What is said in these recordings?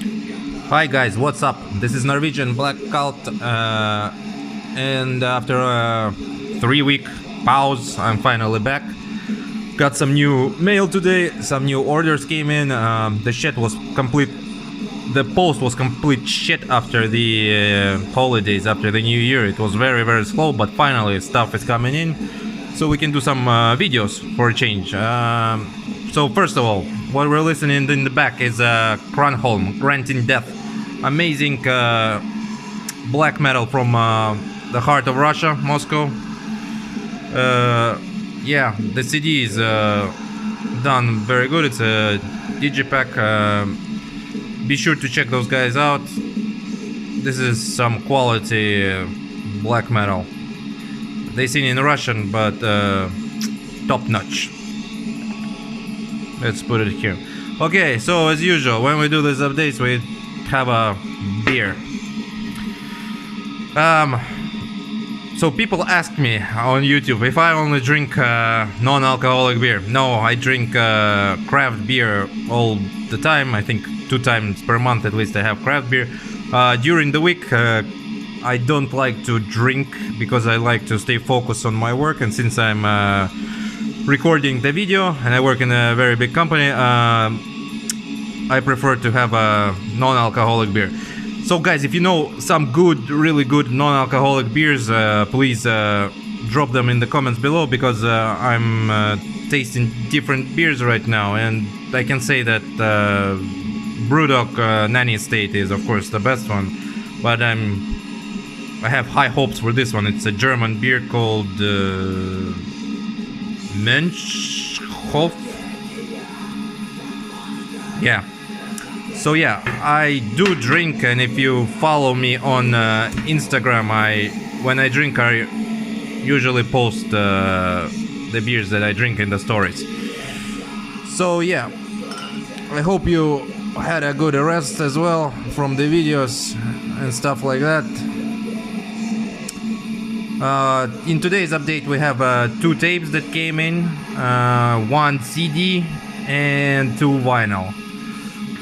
Hi guys, what's up? This is Norwegian Black Cult, and after a 3-week pause, I'm finally back. Got some new mail today, some new orders came in. The shit was complete. The post was complete shit after the holidays, after the new year. It was very slow, but finally stuff is coming in, so we can do some videos for a change. So first of all, what we're listening in the back is Kronholm, Rent in Death. Amazing black metal from the heart of Russia, Moscow. Yeah, the CD is done very good. It's a digipack. Be sure to check those guys out. This is some quality black metal. They sing in Russian, but top notch. Let's put it here. Okay, so as usual, when we do these updates, we have a beer. So people ask me on YouTube if I only drink non-alcoholic beer. No, I drink craft beer all the time. I think 2 times per month at least I have craft beer. During the week I don't like to drink because I like to stay focused on my work, and since I'm recording the video and I work in a very big company, I prefer to have a non-alcoholic beer. So guys, if you know some good, really good non-alcoholic beers, please drop them in the comments below, because I'm tasting different beers right now, and I can say that Brewdog Nanny State is of course the best one, but I have high hopes for this one. It's a German beer called Menschhof. Yeah. So yeah, I do drink, and if you follow me on Instagram, when I drink I usually post the beers that I drink in the stories. So yeah, I hope you had a good rest as well from the videos and stuff like that. In today's update we have 2 tapes that came in, 1 CD and 2 vinyl.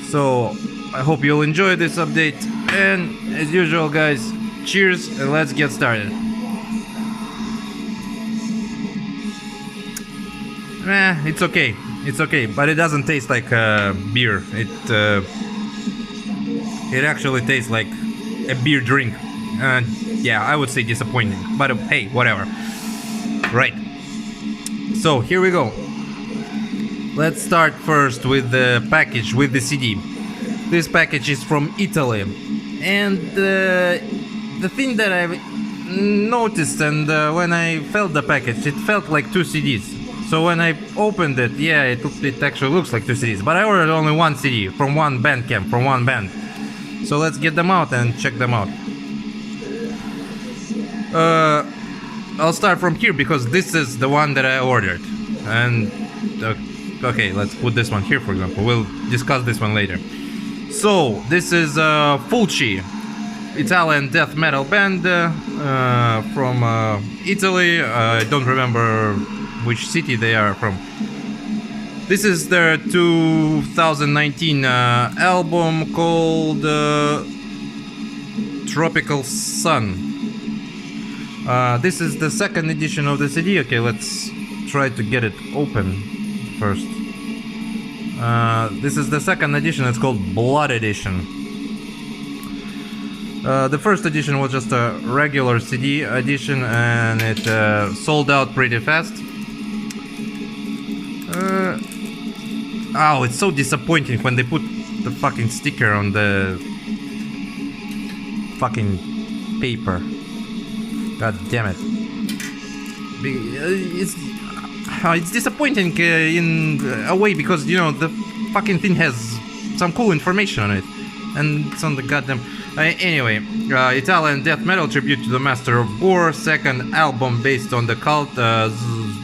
So I hope you'll enjoy this update, and as usual guys, cheers and let's get started. It's okay, but it doesn't taste like beer. It actually tastes like a beer drink. Yeah, I would say disappointing, but hey, whatever. Right, so here we go. Let's start first with the package, with the CD. This package is from Italy, and the thing that I've noticed, and when I felt the package, it felt like 2 CDs. So when I opened it, yeah, it actually looks like 2 CDs, but I ordered only 1 CD from one Bandcamp, from one band. So let's get them out and check them out. I'll start from here because this is the one that I ordered, and okay, let's put this one here, for example. We'll discuss this one later. So, this is Fulci, Italian death metal band from Italy. I don't remember which city they are from. This is their 2019 album called Tropical Sun. This is the 2nd edition of the CD. Okay, let's try to get it open first. This is the 2nd edition. It's called Blood Edition. The 1st edition was just a regular CD edition, and it sold out pretty fast. Oh, it's so disappointing when they put the fucking sticker on the fucking paper. God damn it. It's disappointing in a way, because you know the fucking thing has some cool information on it, and it's on the goddamn. Anyway, Italian death metal tribute to the master of gore, 2nd album based on the cult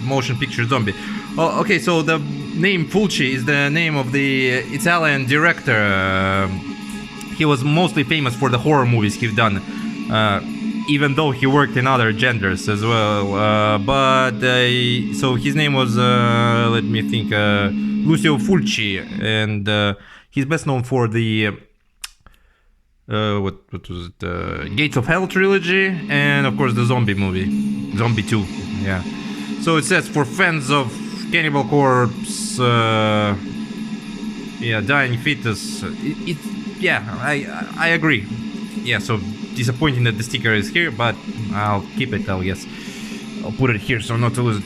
motion picture Zombie. Oh, okay, so the name Fulci is the name of the Italian director. He was mostly famous for the horror movies he's done. Even though he worked in other genders as well, so his name was, let me think, Lucio Fulci, and he's best known for the what was it? Gates of Hell trilogy, and of course the zombie movie, Zombie 2. Yeah. So it says for fans of Cannibal Corpse, yeah, Dying Fetus. Yeah, I agree. Yeah, so disappointing that the sticker is here, but I'll keep it, I guess. I'll put it here so not to lose it.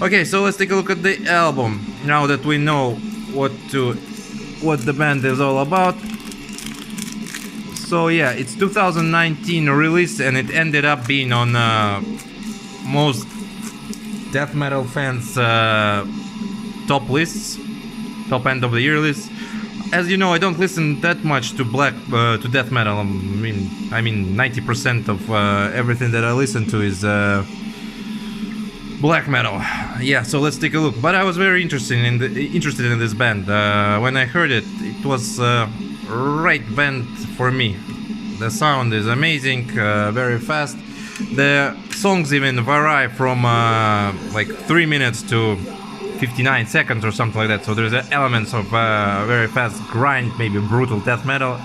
Okay, so let's take a look at the album now that we know what the band is all about. So yeah, it's 2019 release, and it ended up being on most death metal fans top lists, top end of the year lists. As you know, I don't listen that much to to death metal. I mean 90% of everything that I listen to is black metal. Yeah, so let's take a look. But I was very interested in this band. When I heard it, it was right band for me. The sound is amazing, very fast. The songs even vary from like 3 minutes to 59 seconds or something like that. So there's elements of very fast grind, maybe brutal death metal.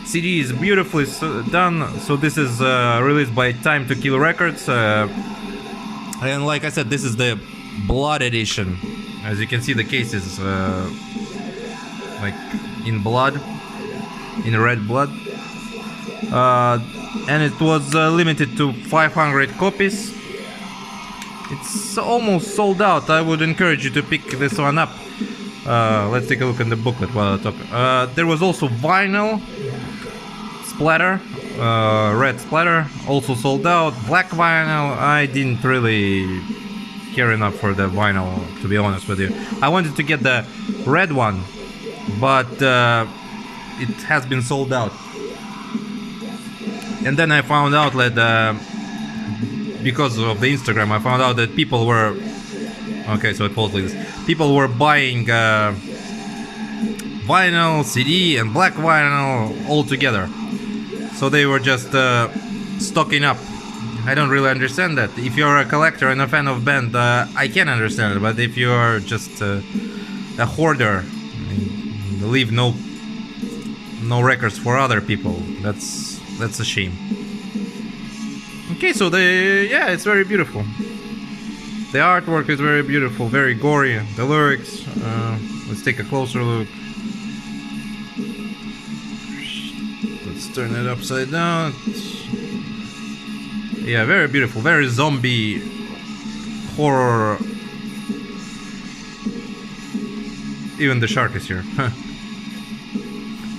CD is beautifully done. So this is released by Time to Kill Records. And like I said, this is the blood edition. As you can see, the case is like in blood, in red blood. And it was limited to 500 copies. It's almost sold out. I would encourage you to pick this one up. Let's take a look in the booklet while I talk. There was also vinyl splatter, red splatter, also sold out. Black vinyl, I didn't really care enough for the vinyl, to be honest with you. I wanted to get the red one, but it has been sold out. And then I found out that because of the Instagram, I found out that people were so it falls like this. People were buying vinyl, CD, and black vinyl all together. So they were just stocking up. I don't really understand that. If you're a collector and a fan of band, I can understand it. But if you are just a hoarder, leave no records for other people, that's a shame. Okay, so it's very beautiful. The artwork is very beautiful, very gory. The lyrics, let's take a closer look. Let's turn it upside down. Yeah, very beautiful, very zombie horror. Even the shark is here.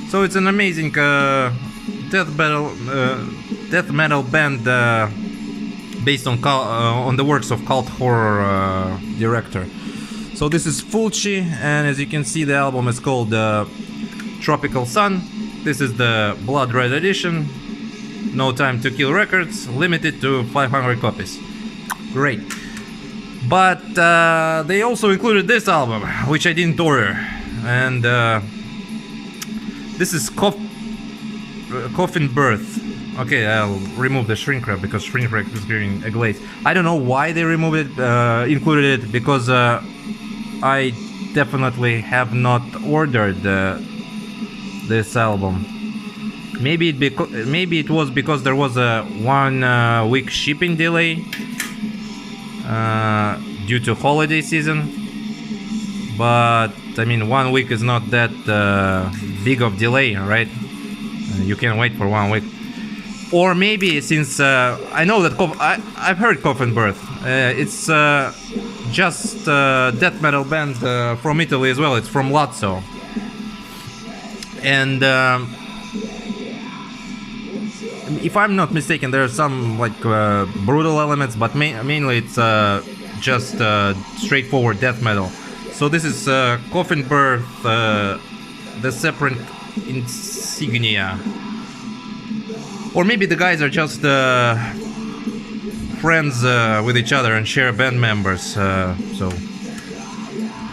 So it's an amazing death metal band based on the works of cult horror director. So this is Fulci, and as you can see, the album is called Tropical Sun. This is the Blood Red edition. No Time to Kill Records, limited to 500 copies. Great. But they also included this album, which I didn't order, and this is Coffin Birth. Okay, I'll remove the shrink wrap because shrink wrap is giving a glaze. I don't know why they removed it, included it, because I definitely have not ordered this album. Maybe it was because there was a 1 week shipping delay due to holiday season. But I mean, 1 week is not that big of delay, right? You can wait for 1 week. Or maybe since I know that I've heard Coffin Birth. It's just death metal band from Italy as well. It's from Lazio. And if I'm not mistaken, there are some like brutal elements, but mainly it's just straightforward death metal. So this is Coffin Birth, the separate insignia. Or maybe the guys are just friends with each other and share band members, so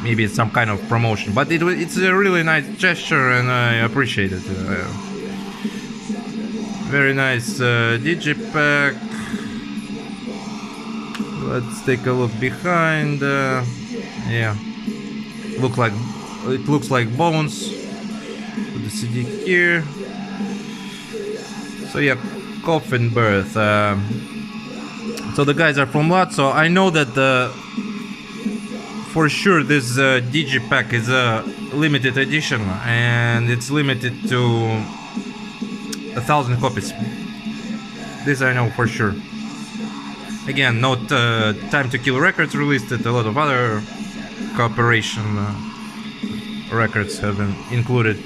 maybe it's some kind of promotion. But it's a really nice gesture, and I appreciate it. Very nice digipack. Let's take a look behind. Yeah, it looks like bones. Put the CD here. So yeah, Coffin Birth. So the guys are from Lazio. I know that for sure this digipack is a limited edition and it's limited to 1,000 copies. This I know for sure. Again, not Time to Kill Records released it, a lot of other cooperation records have been included.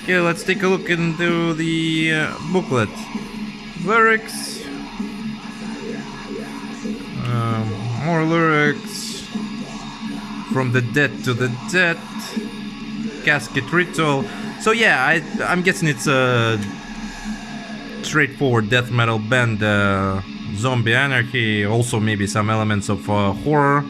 Okay, let's take a look into the booklet. Lyrics. More lyrics. From the Dead to the Dead. Casket Ritual. So yeah, I'm guessing it's a straightforward death metal band. Zombie anarchy, also maybe some elements of horror.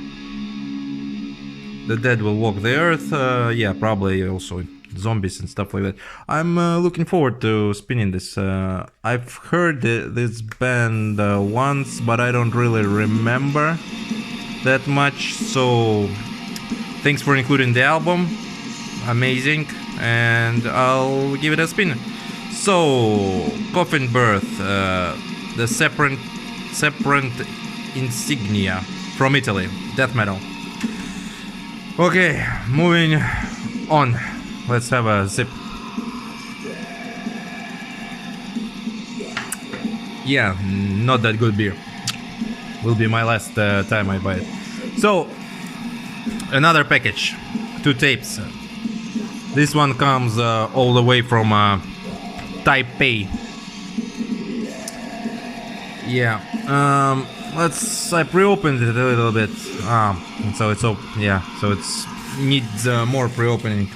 The dead will walk the earth, yeah, probably also zombies and stuff like that. I'm looking forward to spinning this. I've heard this band once, but I don't really remember that much, so thanks for including the album. Amazing, and I'll give it a spin. So, Coffin Birth, the separate insignia from Italy, death metal. Okay, moving on. Let's have a sip. Yeah, not that good beer. Will be my last time I buy it. So, another package, 2 tapes. This one comes all the way from Taipei. Yeah, I pre-opened it a little bit. So it's needs more pre-opening.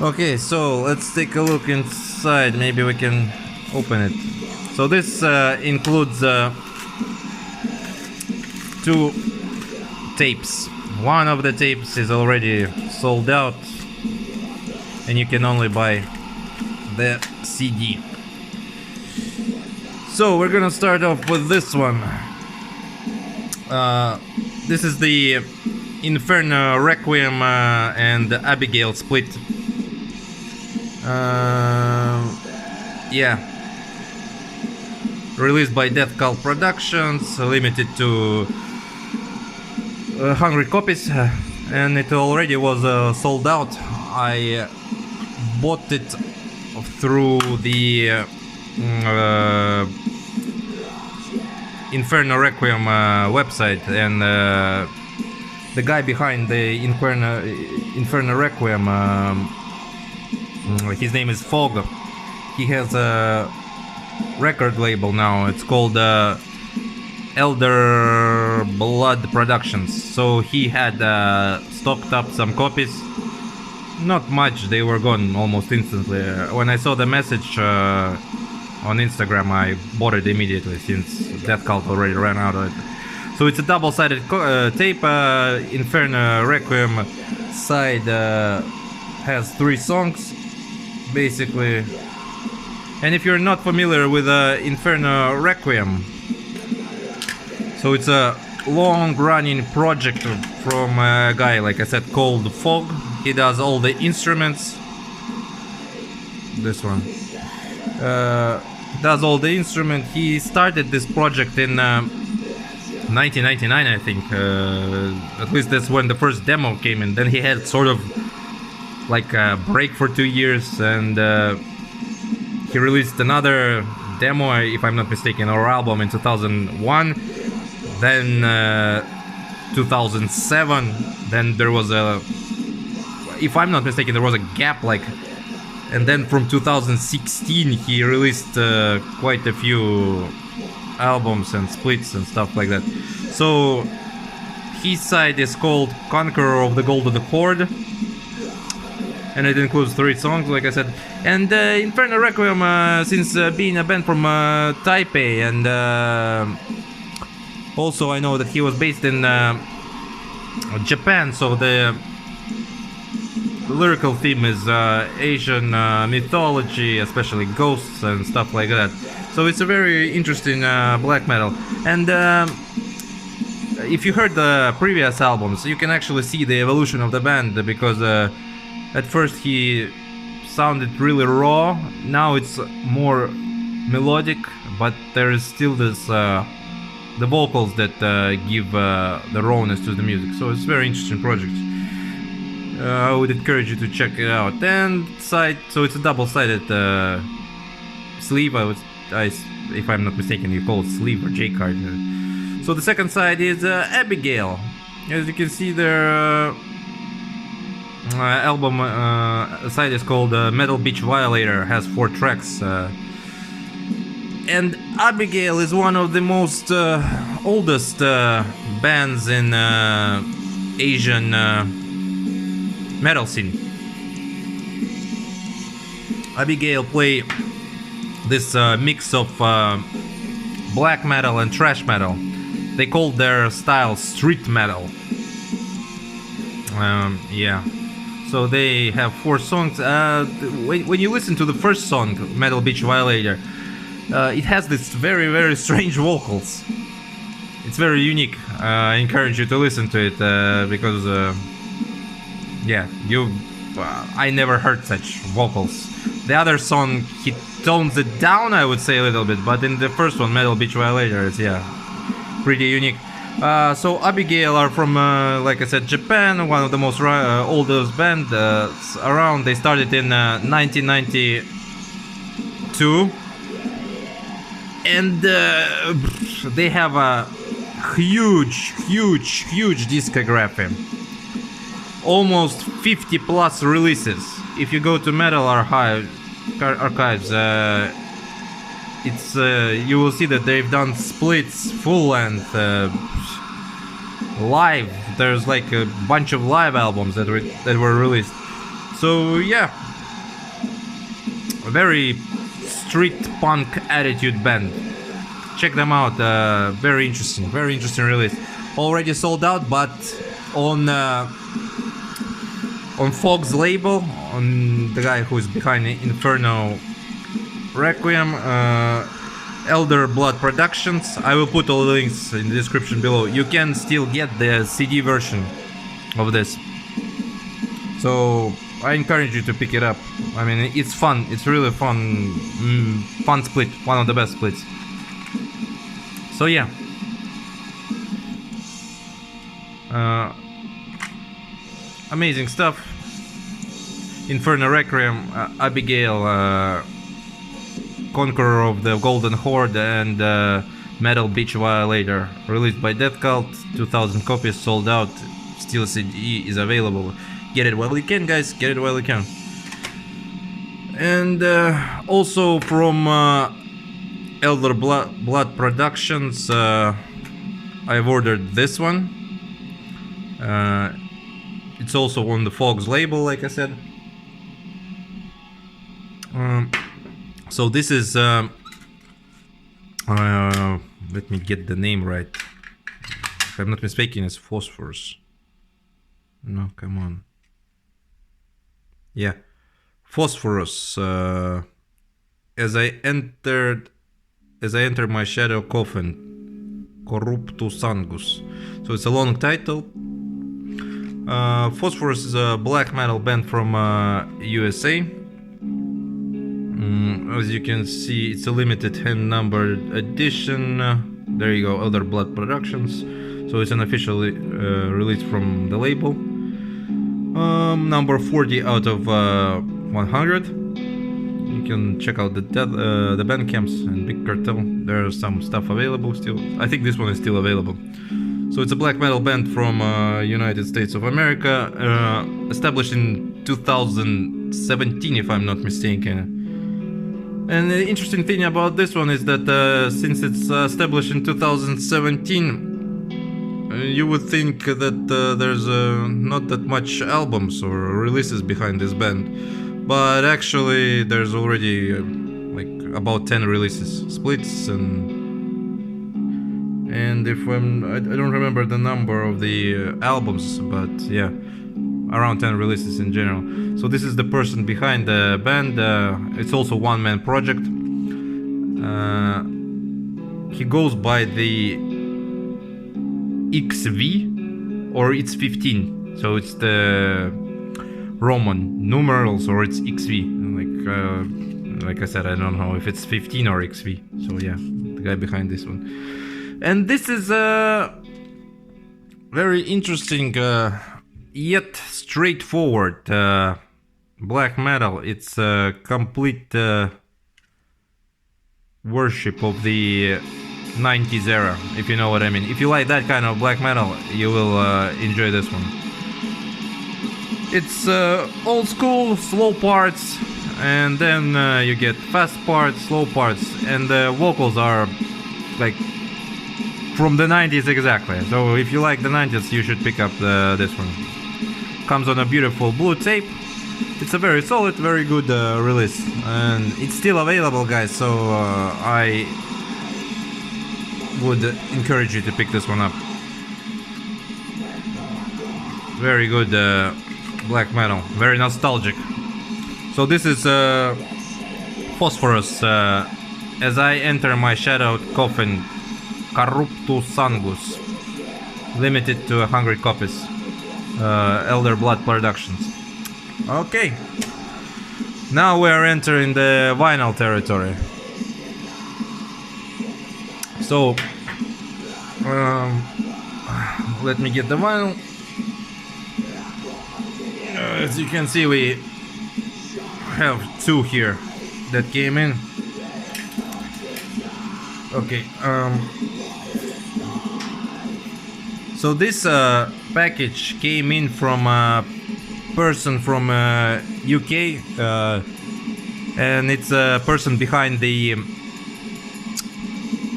Okay, so let's take a look inside. Maybe we can open it. So this includes 2 tapes. One of the tapes is already sold out, and you can only buy the CD. So we're gonna start off with this one. This is the Inferno Requiem and Abigail split. Yeah. Released by DeathKvlt Productions, limited to 100 copies, and it already was sold out. I bought it through the Inferno Requiem website, and the guy behind the Inferno Requiem, his name is Fog. He has a record label now. It's called Elderblood Productions. So he had stocked up some copies. Not much, they were gone almost instantly. When I saw the message on Instagram, I bought it immediately since DeathKvlt already ran out of it. So it's a double-sided tape. Inferno Requiem side has 3 songs, basically. And if you're not familiar with Inferno Requiem, so it's a long-running project from a guy, like I said, called Fog. He does all the instruments. This one does all the instrument. He started this project in 1999, I think. At least that's when the first demo came in. Then he had sort of like a break for 2 years, and he released another demo, if I'm not mistaken, or album in 2001. Then 2007. Then there was a, if I'm not mistaken, there was a gap, like, and then from 2016 he released quite a few albums and splits and stuff like that. So his side is called Conqueror of the Golden Horde, and it includes 3 songs, like I said. And Inferno Requiem, since being a band from Taipei, and also I know that he was based in Japan, so the lyrical theme is Asian mythology, especially ghosts and stuff like that. So it's a very interesting black metal. And if you heard the previous albums, you can actually see the evolution of the band, because at first he sounded really raw. Now it's more melodic, but there is still this the vocals that give the rawness to the music. So it's a very interesting project. I would encourage you to check it out. And side, so it's a double-sided sleeve. If I'm not mistaken, you call it sleeve or J card. So the second side is Abigail. As you can see, their album side is called Metal Beach Violator. Has 4 tracks. And Abigail is one of the most oldest bands in Asian metal scene. Abigail play this mix of black metal and thrash metal. They call their style street metal. Yeah. So they have 4 songs. When you listen to the first song, Metal Beach Violator, it has this very, very strange vocals. It's very unique. I encourage you to listen to it because, yeah, I never heard such vocals. The other song, he tones it down, I would say, a little bit, but in the first one, Metal Beach Violator, it's, yeah, pretty unique. So Abigail are from, like I said, Japan, one of the most oldest band around. They started in 1992. And they have a huge discography. Almost 50 plus releases. If you go to Metal Archives, it's you will see that they've done splits, full length, live. There's like a bunch of live albums that were released. So yeah, a very street punk attitude band. Check them out. Very interesting release. Already sold out, but on Fog's label, on the guy who's behind Inferno Requiem, Elderblood Productions. I will put all the links in the description below. You can still get the CD version of this. So I encourage you to pick it up. I mean, it's fun. It's really fun. Fun split. One of the best splits. So yeah. Amazing stuff. Inferno Requiem, Abigail, Conqueror of the Golden Horde, and Metal Beach Violator. Released by DeathKvlt, 2,000 copies sold out. Still CD is available. Get it while you can, guys. Get it while you can. And also from Elderblood Productions, I've ordered this one. It's also on the Fog's label, like I said. So this is let me get the name right. If I'm not mistaken, it's Phosphorus. No, come on. Yeah, Phosphorus. As I enter my shadow coffin, Corruptus Angus. So it's a long title. Phosphorus is a black metal band from USA. As you can see, it's a limited hand numbered edition. There you go, Elderblood Productions. So it's an official release from the label. Number 40 out of 100. You can check out the Bandcamps and Big Cartel. There's some stuff available still. I think this one is still available. So it's a black metal band from United States of America, established in 2017, if I'm not mistaken. And the interesting thing about this one is that since it's established in 2017, you would think that there's not that much albums or releases behind this band, but actually there's already like about 10 releases, splits, and if I don't remember the number of the albums, but yeah, around 10 releases in general. So this is the person behind the band. It's also one-man project. He goes by the XV, or it's 15. So it's the Roman numerals, or it's XV. Like Like I said, I don't know if it's 15 or XV. So yeah, the guy behind this one. And this is a very interesting yet straightforward black metal. It's a complete worship of the 90s era, if you know what I mean. If you like that kind of black metal, you will enjoy this one. It's old school, slow parts, and then you get fast parts, slow parts, and the vocals are like from the 90s exactly. So if you like the 90s, you should pick up this one. Comes on a beautiful blue tape. It's a very solid, very good release, and it's still available, guys, so I would encourage you to pick this one up. Very good black metal, very nostalgic. So this is Phosphorus, As I Enter My Shadowed Coffin, Corruptus Sangus, limited to 100 copies, Elderblood Productions. Okay, now we are entering the vinyl territory. So let me get the vinyl. As you can see, we have two here that came in. Okay, so this package came in from a person from UK, and it's a person behind the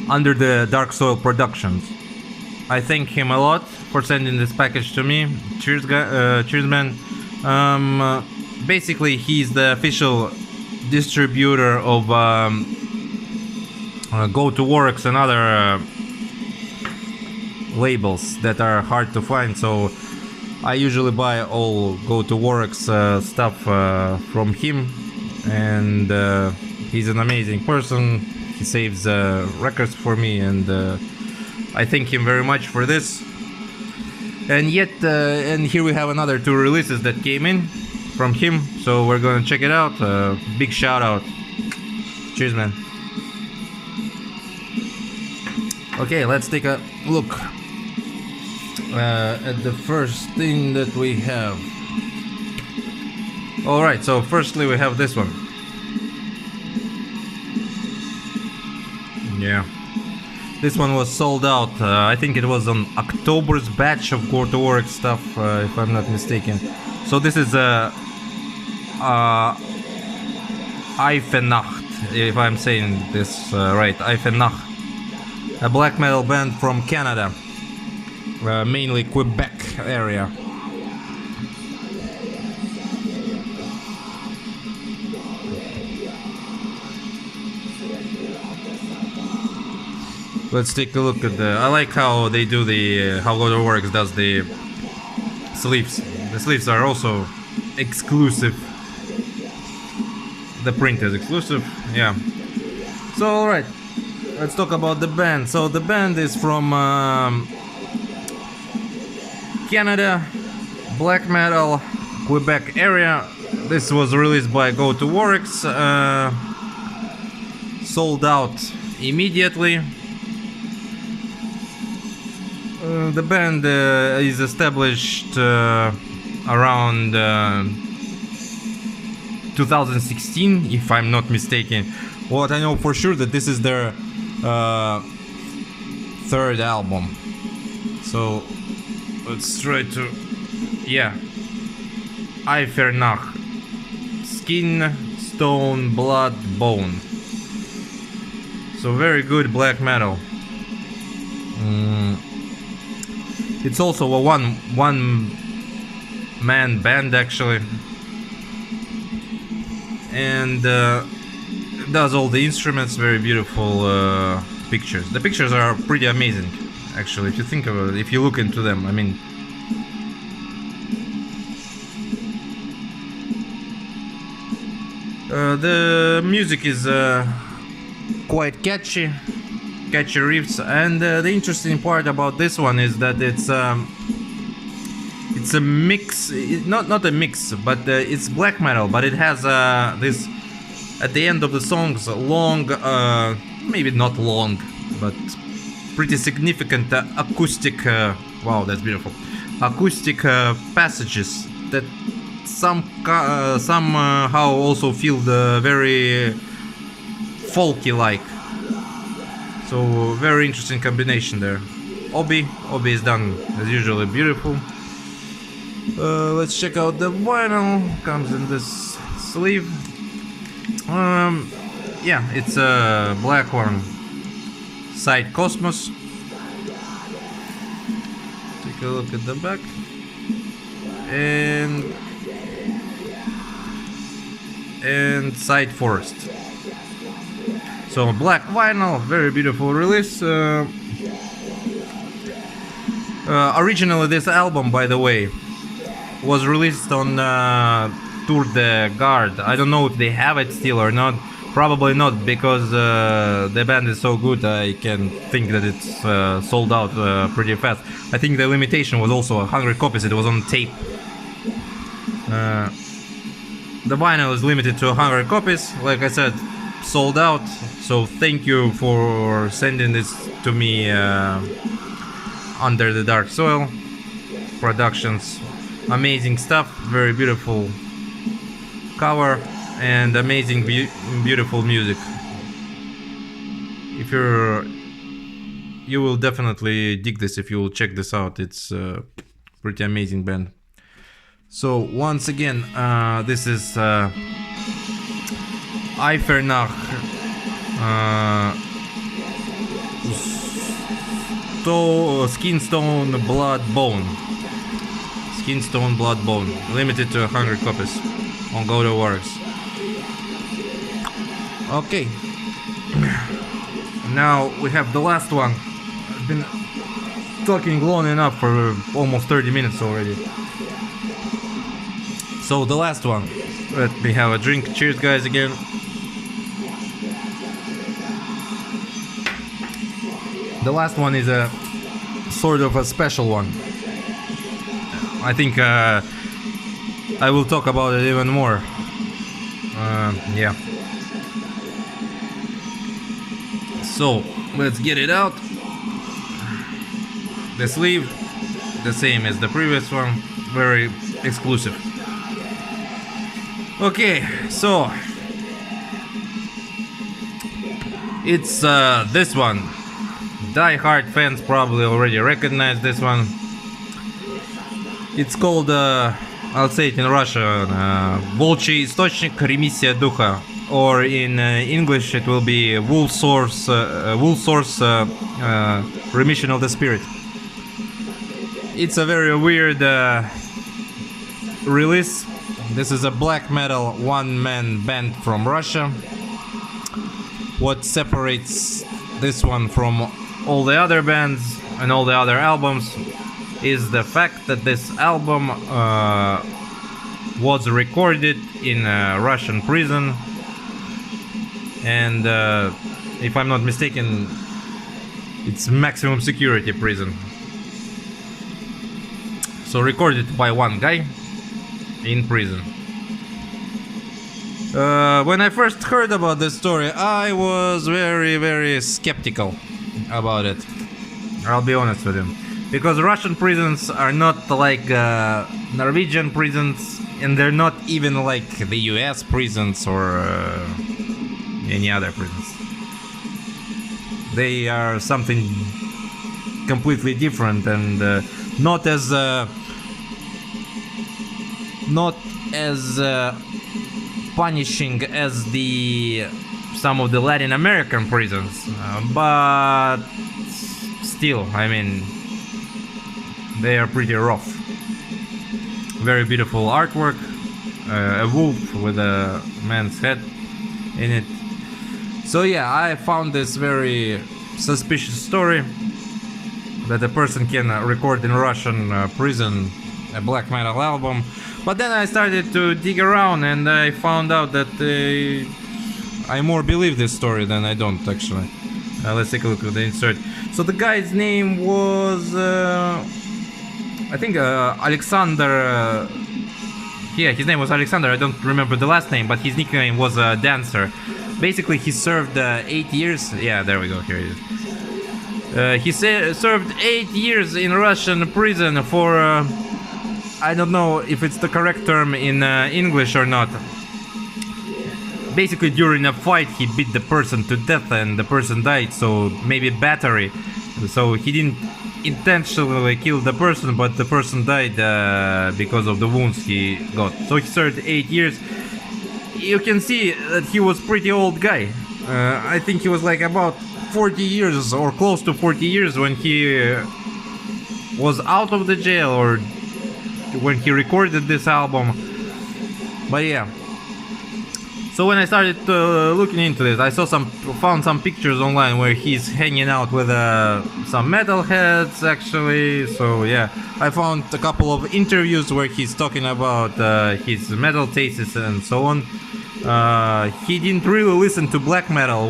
Under the Dark Soil Productions. I thank him a lot for sending this package to me. Cheers, cheers, man. Basically, he's the official distributor of Goatowarex and other labels that are hard to find. So I usually buy all Goatowarex stuff from him, and he's an amazing person. He saves records for me, and I thank him very much for this. And yet, and here we have another two releases that came in from him, so we're gonna check it out. Big shout out. Cheers, man. Okay, let's take a look at the first thing that we have. Alright, so firstly we have this one. Yeah. This one was sold out. I think it was on October's batch of Goatowarex stuff, if I'm not mistaken. So this is Ifernach, if I'm saying this right. Ifernach, a black metal band from Canada, mainly Quebec area. Let's take a look at the. I like how they do the how Goatowarex does the sleeves. The sleeves are also exclusive. The print is exclusive, yeah. So alright, let's talk about the band. So the band is from Canada, black metal, Quebec area. This was released by Goatowarex, sold out immediately. The band is established around 2016, if I'm not mistaken. What I know for sure that this is their third album. So let's try to, yeah. Ifernach, Skin, Stone, Blood, Bone. So very good black metal. It's also a one-man band actually, and does all the instruments. Very beautiful pictures. The pictures are pretty amazing, actually. If you think about it, if you look into them, I mean. The music is quite catchy riffs, and the interesting part about this one is that it's a mix, not a mix, but it's black metal, but it has this at the end of the songs, long, maybe not long, but pretty significant acoustic, wow, that's beautiful, acoustic passages that somehow also feel the very folky-like. So very interesting combination there. Obi is done as usually beautiful. Let's check out the vinyl. Comes in this sleeve. Yeah, it's a black one. Side Cosmos. Take a look at the back. And side Forest. So black vinyl, very beautiful release. Originally this album, by the way, was released on Tour de Garde. I don't know if they have it still or not. Probably not, because the band is so good. I can think that it's sold out pretty fast. I think the limitation was also 100 copies. It was on tape. The vinyl is limited to 100 copies. Like I said, sold out. So thank you for sending this to me. Under the Dark Soil Productions. Amazing stuff, very beautiful cover and amazing beautiful music. If you will definitely dig this if you will check this out. It's a pretty amazing band. So once again, this is Ifernach Skinstone Blood Bone. Skinstone Blood Bone. Limited to 100 copies on Goatowarex. Okay. Now we have the last one. I've been talking long enough for almost 30 minutes already. So the last one. Let me have a drink. Cheers, guys, again. The last one is a sort of a special one. I think I will talk about it even more. Yeah. So let's get it out. The sleeve, the same as the previous one, very exclusive. Okay, so it's this one. Die-hard fans probably already recognize this one. It's called, I'll say it in Russian, Волчий источник, ремиссия духа, or in English it will be Wool Source, remission of the spirit. It's a very weird release. This is a black metal one-man band from Russia. What separates this one from all the other bands and all the other albums is the fact that this album was recorded in a Russian prison, and if I'm not mistaken, it's maximum security prison. So recorded by one guy in prison. When I first heard about this story, I was very skeptical about it. I'll be honest with you, because Russian prisons are not like Norwegian prisons, and they're not even like the US prisons or any other prisons. They are something completely different and not as punishing as some of the Latin American prisons, but still, I mean, they are pretty rough. Very beautiful artwork, a wolf with a man's head in it. So yeah, I found this very suspicious story that a person can record in Russian prison a black metal album. But then I started to dig around and I found out that I more believe this story than I don't, actually. Let's take a look at the insert. So the guy's name was, I think, Alexander Yeah, his name was Alexander. I don't remember the last name, but his nickname was Dancer. Basically, he served 8 years. Yeah, there we go. Here it is. He served 8 years in Russian prison for. I don't know if it's the correct term in English or not. Basically, during a fight, he beat the person to death and the person died, so maybe battery. So he didn't intentionally kill the person, but the person died because of the wounds he got. So he served 8 years. You can see that he was pretty old guy. I think he was like about 40 years or close to 40 years when he was out of the jail or when he recorded this album. But yeah. So when I started looking into this, I found some pictures online where he's hanging out with some metalheads actually. So yeah, I found a couple of interviews where he's talking about his metal tastes and so on. He didn't really listen to black metal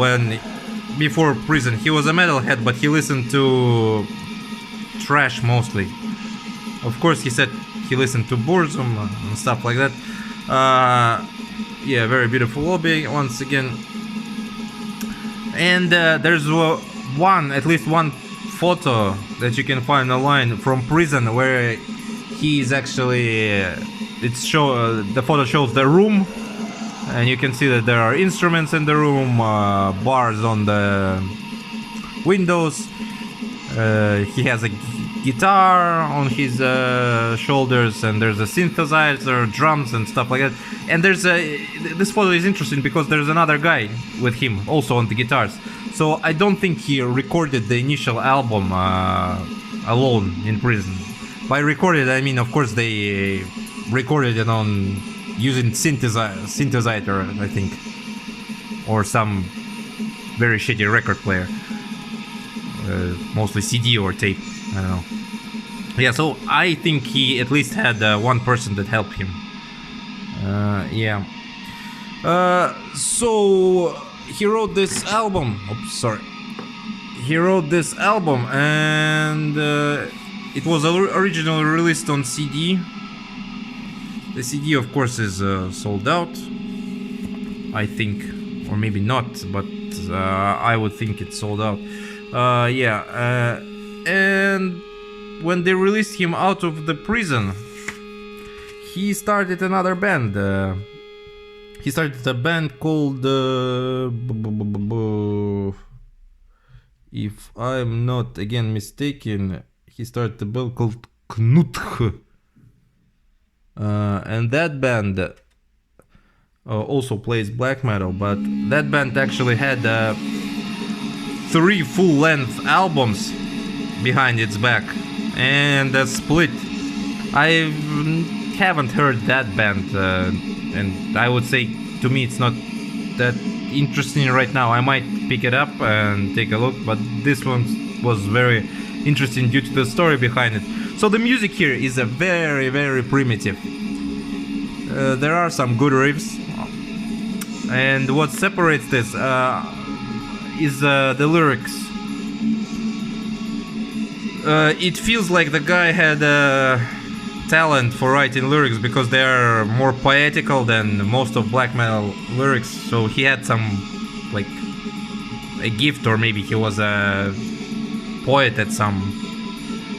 before prison. He was a metalhead, but he listened to thrash mostly. Of course, he said he listened to Burzum and stuff like that. Yeah, very beautiful lobby once again. And there's at least one photo that you can find online from prison where he's actually. The photo shows the room, and you can see that there are instruments in the room, bars on the windows. He has a guitar on his shoulders, and there's a synthesizer, drums and stuff like that. And this photo is interesting because there's another guy with him also on the guitars. So I don't think he recorded the initial album alone in prison. By recorded, I mean, of course, they recorded it on using synthesizer, I think, or some very shitty record player, mostly CD or tape. I don't know. Yeah, so I think he at least had one person that helped him. Yeah. So he wrote this album. Oops, sorry. He wrote this album, and it was originally released on CD. The CD, of course, is sold out. I think, or maybe not, but I would think it's sold out. Yeah. And when they released him out of the prison, he started another band. He started a band called, if I'm not again mistaken, he started a band called Knut. And that band also plays black metal, but that band actually had 3 full-length albums behind its back, and a split. I haven't heard that band, and I would say to me it's not that interesting right now. I might pick it up and take a look, but this one was very interesting due to the story behind it. So the music here is a very, very primitive. There are some good riffs, and what separates this is the lyrics. It feels like the guy had talent for writing lyrics because they are more poetical than most of black metal lyrics. So he had some, like, a gift, or maybe he was a poet at some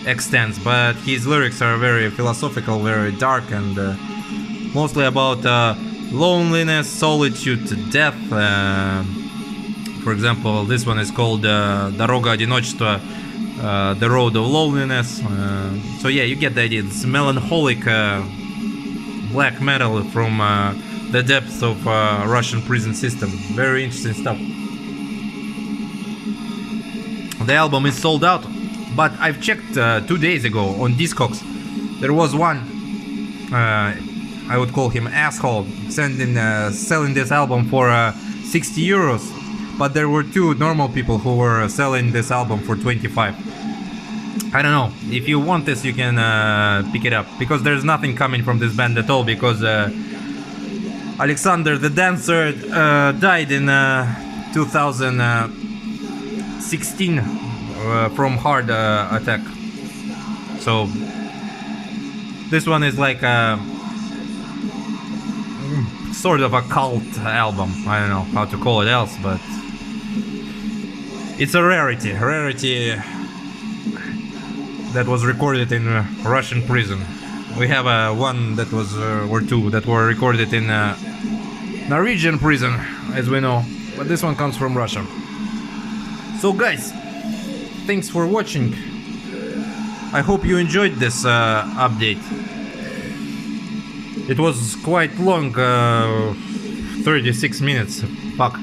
extent. But his lyrics are very philosophical, very dark, and mostly about loneliness, solitude, death. For example, this one is called Дорога одиночества, the road of loneliness. So yeah, you get the idea. It's melancholic black metal from the depths of Russian prison system. Very interesting stuff. The album is sold out, but I've checked 2 days ago on Discogs. There was one, I would call him asshole, selling this album for 60 euros. But there were 2 normal people who were selling this album for 25. I don't know. If you want this, you can pick it up, because there's nothing coming from this band at all, because Alexander the Dancer died in 2016 from heart attack. So this one is like sort of a cult album. I don't know how to call it else, but it's a rarity that was recorded in a Russian prison. We have one that was or two that were recorded in a Norwegian prison, as we know, but this one comes from Russia. So guys, thanks for watching. I hope you enjoyed this update. It was quite long, 36 minutes. Fuck.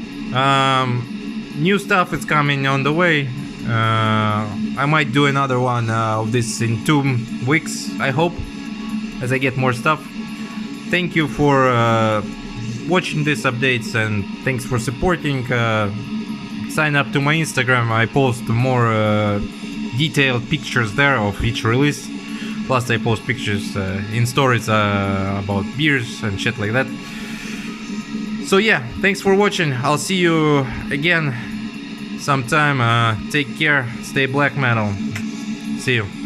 New stuff is coming on the way. I might do another one of this in 2 weeks, I hope, as I get more stuff. Thank you for watching these updates, and thanks for supporting. Sign up to my Instagram. I post more detailed pictures there of each release. Plus I post pictures in stories about beers and shit like that. So yeah, thanks for watching. I'll see you again sometime. Take care, stay black metal. See you.